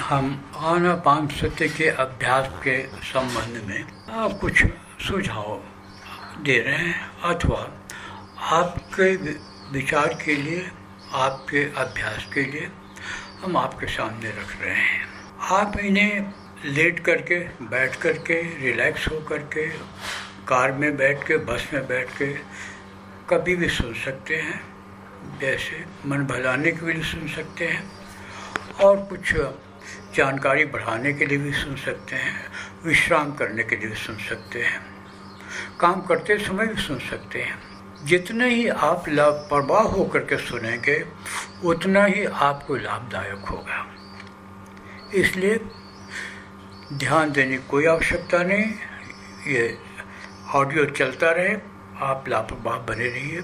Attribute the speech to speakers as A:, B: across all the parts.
A: हम आनापानसति के अभ्यास के संबंध में कुछ सुझाव दे रहे हैं अथवा आपके विचार के लिए, आपके अभ्यास के लिए हम आपके सामने रख रहे हैं। आप इन्हें लेट करके, बैठ करके, रिलैक्स हो करके, कार में बैठ के, बस में बैठ के कभी भी सुन सकते हैं। जैसे मन बहलाने के लिए सुन सकते हैं और कुछ जानकारी बढ़ाने के लिए भी सुन सकते हैं, विश्राम करने के लिए भी सुन सकते हैं, काम करते समय भी सुन सकते हैं। जितने ही आप लापरवाह होकर के सुनेंगे उतना ही आपको लाभदायक होगा। इसलिए ध्यान देने की कोई आवश्यकता नहीं, ये ऑडियो चलता रहे, आप लापरवाह बने रहिए।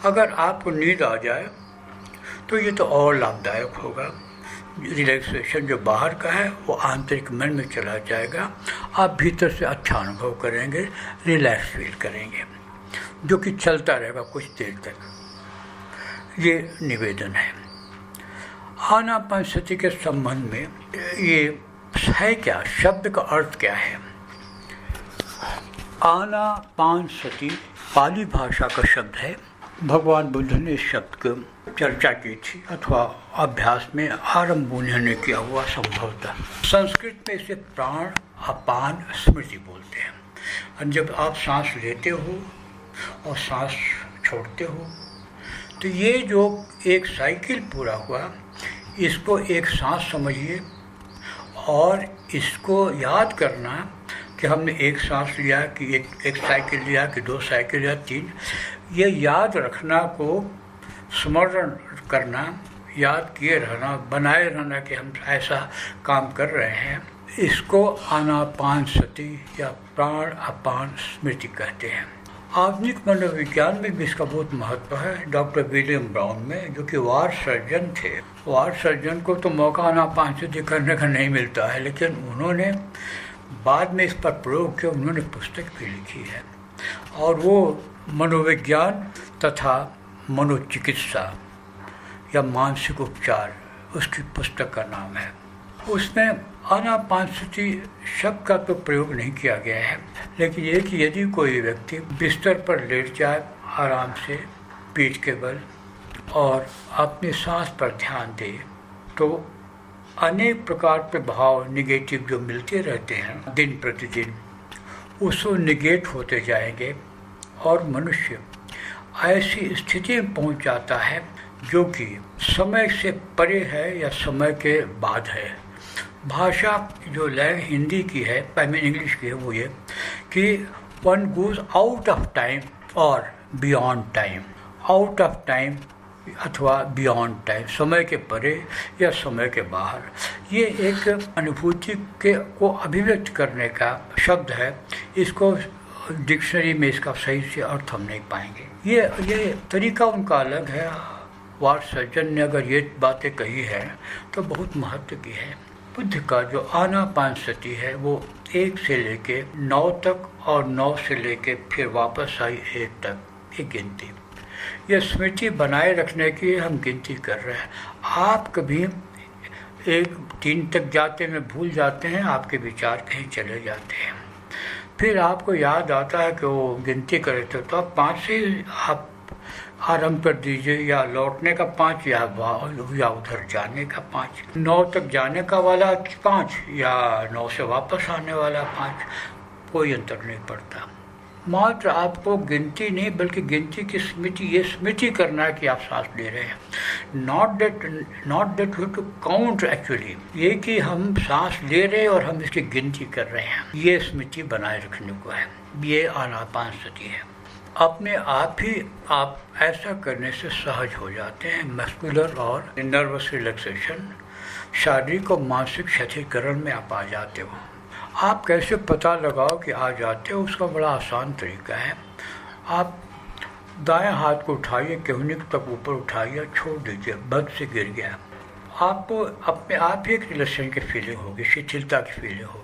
A: अगर आपको नींद आ जाए तो ये तो और लाभदायक होगा। रिलैक्सेशन जो बाहर का है वो आंतरिक मन में चला जाएगा, आप भीतर से अच्छा अनुभव करेंगे, रिलैक्स फील करेंगे, जो कि चलता रहेगा कुछ देर तक। ये निवेदन है। आनापानसति के संबंध में ये है क्या, शब्द का अर्थ क्या है? आनापानसति पाली भाषा का शब्द है। भगवान बुद्ध ने इस शब्द की चर्चा की थी अथवा अभ्यास में आरंभ उन्होंने किया हुआ संभवतः। संस्कृत में इसे प्राण अपान स्मृति बोलते हैं। और जब आप सांस लेते हो और सांस छोड़ते हो तो ये जो एक साइकिल पूरा हुआ, इसको एक सांस समझिए और इसको याद करना कि हमने एक सांस लिया कि एक साइकिल लिया कि दो साइकिल लिया, तीन। ये याद रखना को स्मरण करना, याद किए रहना, बनाए रहना कि हम ऐसा काम कर रहे हैं, इसको आनापानसति या प्राण अपान स्मृति कहते हैं। आधुनिक मनोविज्ञान में भी इसका बहुत महत्व है। डॉक्टर विलियम ब्राउन में, जो कि वार सर्जन थे, वार सर्जन को तो मौका आनापानसति करने का नहीं मिलता है, लेकिन उन्होंने बाद में इस पर प्रयोग किया। उन्होंने पुस्तक भी लिखी है और वो मनोविज्ञान तथा मनोचिकित्सा या मानसिक उपचार उसकी पुस्तक का नाम है। उसमें आनापानसति शब्द का तो प्रयोग नहीं किया गया है, लेकिन ये कि यदि कोई व्यक्ति बिस्तर पर लेट जाए आराम से पीठ के बल और अपनी सांस पर ध्यान दे तो अनेक प्रकार के भाव निगेटिव जो मिलते रहते हैं दिन प्रतिदिन, उसको निगेट होते जाएंगे और मनुष्य ऐसी स्थिति में पहुंच जाता है जो कि समय से परे है या समय के बाद है। भाषा जो लैंग्वेज हिंदी की है, पैमिन इंग्लिश की है, वो ये कि one goes out of time और beyond time. Out of time अथवा बियॉन्ड टाइम, समय के परे या समय के बाहर। ये एक अनुभूति के को अभिव्यक्त करने का शब्द है। इसको डिक्शनरी में इसका सही से अर्थ हम नहीं पाएंगे। ये तरीका उनका अलग है। वार सर्जन ने अगर ये बातें कही है तो बहुत महत्व की है। बुद्ध का जो आनापानसति है वो 1 से लेके 9 तक और 9 से लेके फिर वापस आई 1 तक, एक गिनती। यह स्मृति बनाए रखने की हम गिनती कर रहे हैं। आप कभी 1-3 तक जाते में भूल जाते हैं, आपके विचार कहीं चले जाते हैं, फिर आपको याद आता है कि वो गिनती करे थे, तो आप 5 से आप आरंभ कर दीजिए, या लौटने का 5 या उधर जाने का 5, 9 तक जाने का वाला 5 या 9 से वापस आने वाला 5, कोई अंतर नहीं पड़ता। मात्र आपको गिनती नहीं बल्कि गिनती की स्मृति, ये स्मृति करना है कि आप सांस ले रहे हैं। Not that you to count actually, ये कि हम सांस ले रहे हैं और हम इसकी गिनती कर रहे हैं, ये स्मृति बनाए रखने को है। ये आनापानसति है। अपने आप ही आप ऐसा करने से सहज हो जाते हैं। मस्कुलर और नर्वस रिलैक्सेशन, शारीरिक और मानसिक शिथिलीकरण में आप आ जाते हो। आप कैसे पता लगाओ कि आ जाते हो, उसका बड़ा आसान तरीका है। आप दाएं हाथ को उठाइए, केहनी तक ऊपर उठाइए, छोड़ दीजिए, बद से गिर गया। आपको अपने आप ही एक रिलैक्सेशन की फीलिंग होगी, शिथिलता की फीलिंग होगी।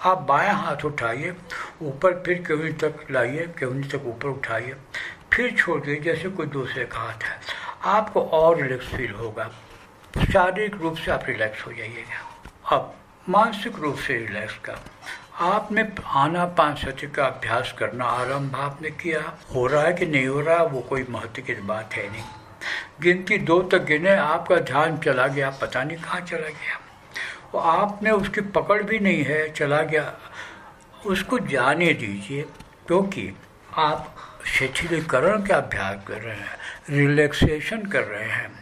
A: आप बाएं हाथ उठाइए ऊपर, फिर केहनी तक लाइए, केहनी तक ऊपर उठाइए, फिर छोड़ दीजिए जैसे कोई दूसरे का हाथ है। आपको और रिलैक्स फील होगा, शारीरिक रूप से आप रिलैक्स हो जाइएगा। अब मानसिक रूप से रिलैक्स का आपने आनापानसति का अभ्यास करना आरंभ आपने किया, हो रहा है कि नहीं हो रहा वो कोई महत्व की बात है नहीं। गिनती 2 तक गिने, आपका ध्यान चला गया, पता नहीं कहाँ चला गया, और आपने उसकी पकड़ भी नहीं है, चला गया, उसको जाने दीजिए, क्योंकि आप शिथिलीकरण का अभ्यास कर रहे हैं, रिलैक्सेशन कर रहे हैं,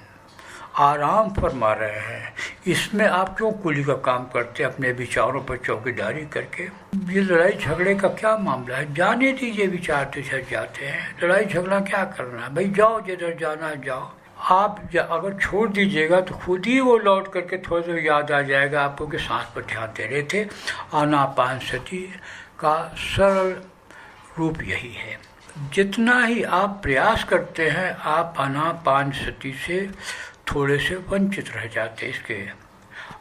A: आराम फरमा रहे हैं। इसमें आप क्यों कुली का काम करते हैं अपने विचारों पर चौकीदारी करके? ये लड़ाई झगड़े का क्या मामला है? जाने दीजिए, विचार तो झड़ जाते हैं, लड़ाई झगड़ा क्या करना है भाई, जाओ जिधर जाना है जाओ। आप अगर छोड़ दीजिएगा तो खुद ही वो लौट करके थोड़ा सा याद आ जाएगा आपको कि सांस पर ध्यान दे रहे थे। आनापानसति का सरल रूप यही है। जितना ही आप प्रयास करते हैं आप आनापानसति से थोड़े से वंचित रह जाते। इसके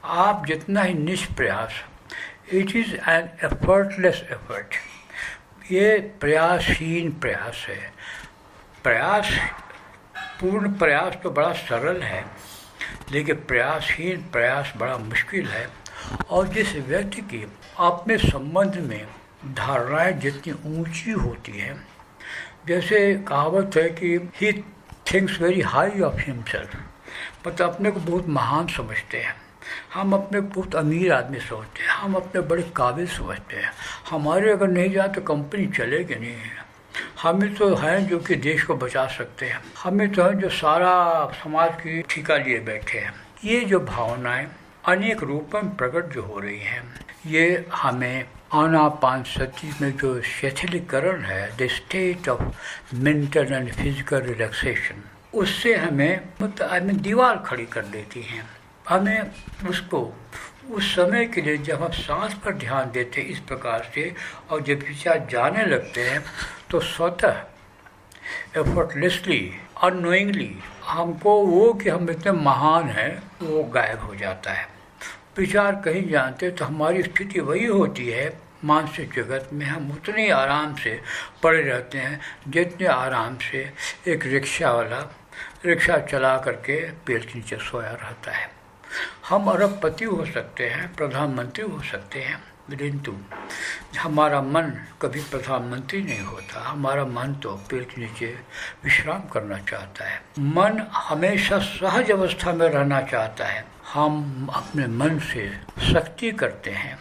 A: आप जितना ही निष्प्रयास, it is an effortless effort, ये प्रयासहीन प्रयास है। प्रयास, पूर्ण प्रयास तो बड़ा सरल है, लेकिन प्रयासहीन प्रयास बड़ा मुश्किल है। और जिस व्यक्ति की अपने संबंध में धारणाएं जितनी ऊंची होती हैं, जैसे कहावत है कि he thinks very high of himself, मतलब अपने को बहुत महान समझते हैं, हम अपने को बहुत अमीर आदमी समझते हैं, हम अपने बड़े काबिल समझते हैं, हमारे अगर नहीं जाए तो कंपनी चलेगी नहीं है, हमें तो हैं जो कि देश को बचा सकते हैं, हमें तो हैं जो सारा समाज की ठिका लिए बैठे हैं। ये जो भावनाएं अनेक रूपों में प्रकट जो हो रही हैं, ये हमें आनापानसति में जो शिथिलीकरण है, the state of mental and physical relaxation, उससे हमें मतलब दीवार खड़ी कर देती हैं। हमें उसको उस समय के लिए जब हम सांस पर ध्यान देते हैं इस प्रकार से, और जब विचार जाने लगते हैं तो स्वतः एफर्टलेसली, अननोइंगली हमको वो कि हम इतने महान हैं वो गायब हो जाता है। विचार कहीं जानते तो हमारी स्थिति वही होती है, मानसिक जगत में हम उतने ही आराम से पड़े रहते हैं जितने आराम से एक रिक्शा वाला रिक्शा चला करके पेड़ के नीचे सोया रहता है। हम अरबपति हो सकते हैं, प्रधानमंत्री हो सकते हैं, किंतु हमारा मन कभी प्रधानमंत्री नहीं होता। हमारा मन तो पेड़ के नीचे विश्राम करना चाहता है। मन हमेशा सहज अवस्था में रहना चाहता है। हम अपने मन से सख्ती करते हैं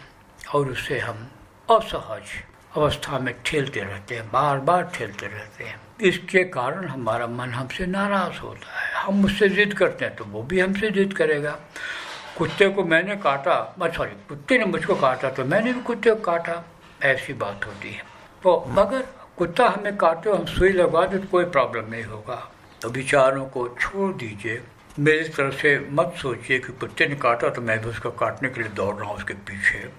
A: और उसे हम असहज अवस्था में ठेलते रहते हैं, बार बार ठेलते रहते हैं। इसके कारण हमारा मन हमसे नाराज़ होता है। हम उससे जिद करते हैं तो वो भी हमसे जिद करेगा। कुत्ते को मैंने काटा, सॉरी कुत्ते ने मुझको काटा तो मैंने भी कुत्ते को काटा, ऐसी बात होती है। तो अगर कुत्ता हमें काटे और हम सुई लगवा दें तो कोई प्रॉब्लम नहीं होगा। तो विचारों को छोड़ दीजिए। मेरी तरफ से मत सोचिए कि कुत्ते ने काटा तो मैं भी उसको काटने के लिए दौड़ रहा हूँ उसके पीछे।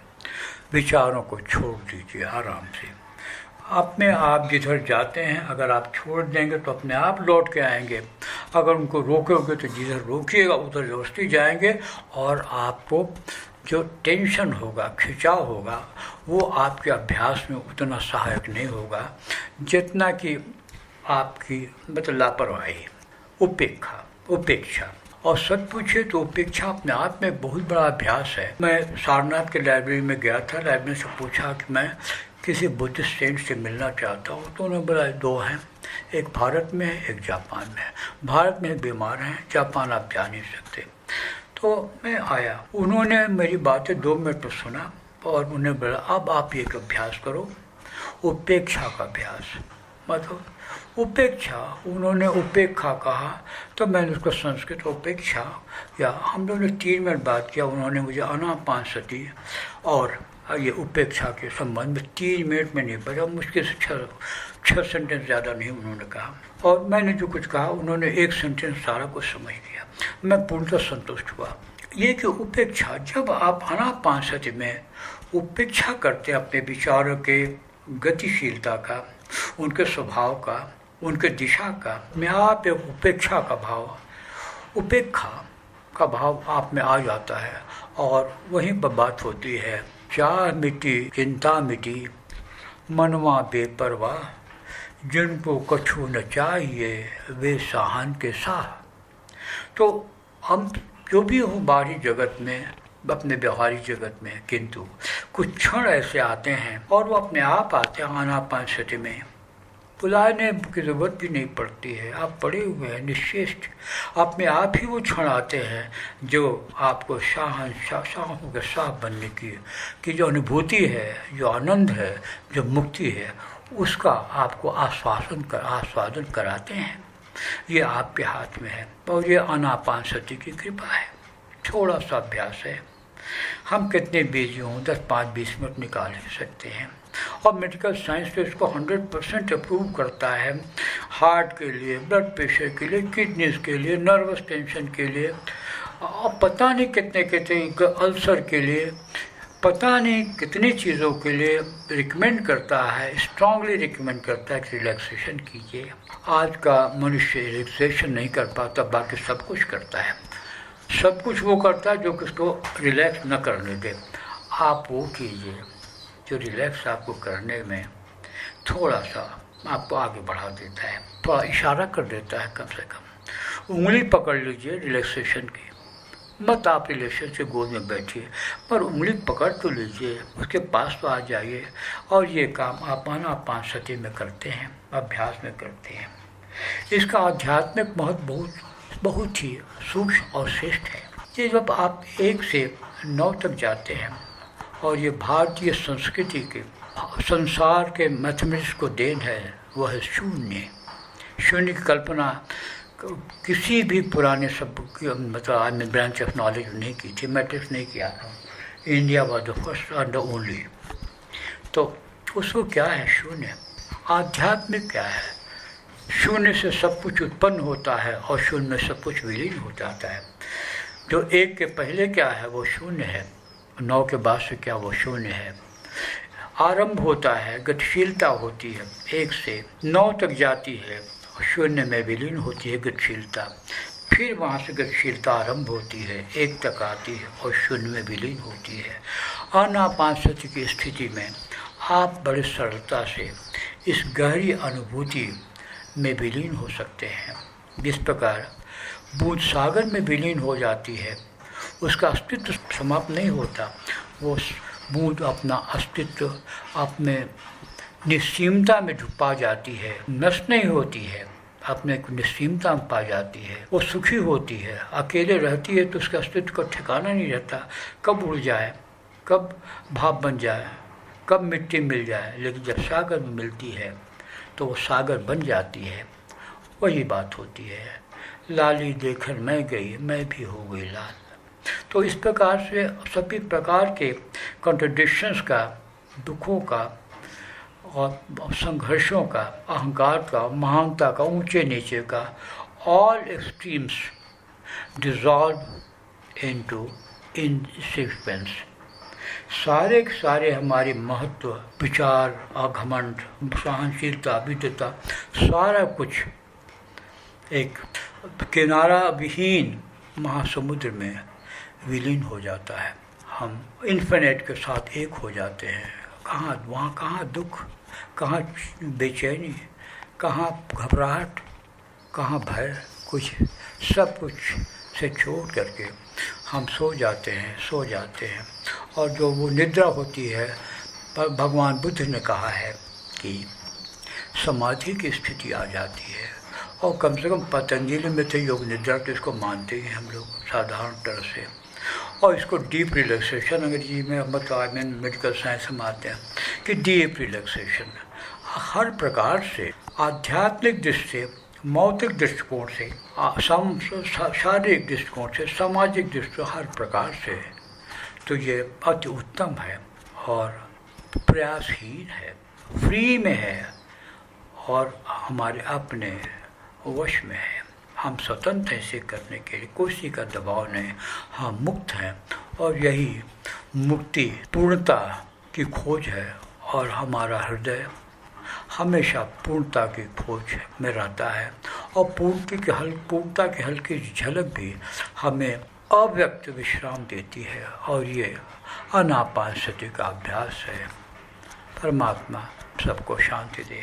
A: विचारों को छोड़ दीजिए आराम से। अपने आप जिधर जाते हैं अगर आप छोड़ देंगे तो अपने आप लौट के आएंगे। अगर उनको रोकोगे तो जिधर रोकिएगा उधर जबरदस्ती जाएंगे, और आपको जो टेंशन होगा, खिंचाव होगा, वो आपके अभ्यास में उतना सहायक नहीं होगा जितना कि आपकी मतलब लापरवाही, उपेक्षा। और सच पूछे तो उपेक्षा अपने आप में बहुत बड़ा अभ्यास है। मैं सारनाथ के लाइब्रेरी में गया था, लाइब्रेरी से पूछा कि मैं किसी बुद्धिस्ट सेंट से मिलना चाहता हूँ, तो उन्होंने बोला 2 हैं, एक भारत में है, एक जापान में है। भारत में बीमार हैं, जापान आप जा नहीं सकते। तो मैं आया, उन्होंने मेरी बातें 2 मिनट में सुना और उन्हें बोला अब आप एक अभ्यास करो, उपेक्षा का अभ्यास। मतलब उपेक्षा, उन्होंने उपेक्षा कहा तो मैंने उसको संस्कृत उपेक्षा, या हम लोगों ने 3 मिनट बात किया। उन्होंने मुझे आनापानसति और ये उपेक्षा के संबंध में 3 मिनट में नहीं बचा, मुश्किल से 6 सेंटेंस ज़्यादा नहीं उन्होंने कहा, और मैंने जो कुछ कहा उन्होंने 1 सेंटेंस सारा कुछ समझ लिया। मैं पूर्णतः संतुष्ट हुआ। ये कि उपेक्षा, जब आप आनापानसति में उपेक्षा करते हैं अपने विचारों के गतिशीलता का, उनके स्वभाव का, उनके दिशा का, में आप एक उपेक्षा का भाव आप में आ जाता है, और वहीं पर बात होती है चाह मिटी चिंता मिटी मनवा बेपरवाह, जिनको कछु न चाहिए वे साहन के साह। तो हम जो भी हो बाहरी जगत में अपने व्यवहारिक जगत में, किंतु कुछ क्षण ऐसे आते हैं और वो अपने आप आते हैं आनापानसति में, बुलाने की जरूरत भी नहीं पड़ती है, आप पड़े हुए हैं निश्चेष्ट, अपने आप ही वो क्षण आते हैं जो आपको शाहों के शाह बनने की जो अनुभूति है, जो आनंद है, जो मुक्ति है, उसका आपको आस्वादन कराते हैं। ये आपके हाथ में है और ये आनापानसति की कृपा है। थोड़ा सा अभ्यास है, हम कितने बिजी हों 10-5-20 मिनट निकाल ही सकते हैं। और मेडिकल साइंस तो इसको 100% अप्रूव करता है, हार्ट के लिए, ब्लड प्रेशर के लिए, किडनीज के लिए, नर्वस टेंशन के लिए, और पता नहीं कितने अल्सर के लिए, पता नहीं कितनी चीज़ों के लिए रिकमेंड करता है, स्ट्रांगली रिकमेंड करता है कि रिलैक्सेशन कीजिए। आज का मनुष्य रिलैक्सेशन नहीं कर पाता, बाकी सब कुछ करता है, सब कुछ वो करता है जो किसको रिलैक्स न करने दे। आप वो कीजिए जो रिलैक्स आपको करने में थोड़ा सा आपको आगे बढ़ा देता है, थोड़ा इशारा कर देता है। कम से कम उंगली पकड़ लीजिए रिलैक्सेशन की, मत आप रिलेशन से गोद में बैठिए, पर उंगली पकड़ तो लीजिए, उसके पास तो आ जाइए। और ये काम आप आनापानसति में करते हैं, अभ्यास में करते हैं। इसका आध्यात्मिक महत्व बहुत ही सूक्ष्म और श्रेष्ठ है। ये जब आप 1 से 9 तक जाते हैं, और ये भारतीय संस्कृति के, संसार के मैथमेटिक्स को देन है, वह है शून्य। शून्य की कल्पना किसी भी पुराने शब्द की मतलब आज में ब्रांच ऑफ नॉलेज नहीं की थी, मैट्रिक्स नहीं किया था। India was the first and the only. तो उसको क्या है शून्य? आध्यात्मिक क्या है? शून्य से सब कुछ उत्पन्न होता है और शून्य में सब कुछ विलीन हो जाता है। जो 1 के पहले क्या है वो शून्य है, 9 के बाद से क्या वो शून्य है। आरंभ होता है, गतिशीलता होती है, 1 से 9 तक जाती है, शून्य में विलीन होती है गतिशीलता। फिर वहाँ से गतिशीलता आरंभ होती है, 1 तक आती है और शून्य में विलीन होती है। आनापानसति की स्थिति में आप बड़े सरलता से इस गहरी अनुभूति में विलीन हो सकते हैं। जिस प्रकार बूंद सागर में विलीन हो जाती है, उसका अस्तित्व समाप्त नहीं होता, वो बूंद अपना अस्तित्व अपने निस्सीमता में पा जाती है, नष्ट नहीं होती है, अपने निस्सीमता में पा जाती है। वो सुखी होती है, अकेले रहती है तो उसका अस्तित्व का ठिकाना नहीं रहता, कब उड़ जाए, कब भाप बन जाए, कब मिट्टी मिल जाए। लेकिन जब सागर में मिलती है तो वो सागर बन जाती है। वही बात होती है, लाली देखकर मैं गई, मैं भी हो गई लाल। तो इस प्रकार से सभी प्रकार के कॉन्ट्रडिक्शंस का, दुखों का और संघर्षों का, अहंकार का, महानता का, ऊंचे नीचे का, all extremes dissolve into insignificance. सारे के सारे हमारे महत्व, विचार, घमंड, सहनशीलता, विद्वता, सारा कुछ एक किनारा विहीन महासमुद्र में विलीन हो जाता है। हम इन्फिनिट के साथ एक हो जाते हैं। कहाँ दुख, कहाँ बेचैनी, कहाँ घबराहट, कहाँ भय, कुछ सब कुछ से छोड़ करके हम सो जाते हैं। और जो वो निद्रा होती है, भगवान बुद्ध ने कहा है कि समाधि की स्थिति आ जाती है। और कम से कम पतंजलि में तो योग निद्रा तो इसको मानते हैं हम लोग साधारण तरह से। और इसको डीप रिलैक्सेशन अंग्रेजी में मतलब मेडिकल साइंस में आते हैं कि डीप रिलैक्सेशन हर प्रकार से, आध्यात्मिक दृष्टि से, मौतिक दृष्टिकोण से, शारीरिक दृष्टिकोण से, सामाजिक दृष्टिकोण, हर प्रकार से तो ये अति उत्तम है और प्रयासहीन है, फ्री में है और हमारे अपने वश में है। हम स्वतंत्र इसे करने के लिए, किसी का दबाव नहीं, हम मुक्त हैं। और यही मुक्ति, पूर्णता की खोज है और हमारा हृदय हमेशा पूर्णता की खोज में रहता है। और पूर्णता की हल्की झलक भी हमें अव्यक्त विश्राम देती है। और ये आनापानसति का अभ्यास है। परमात्मा सबको शांति दे।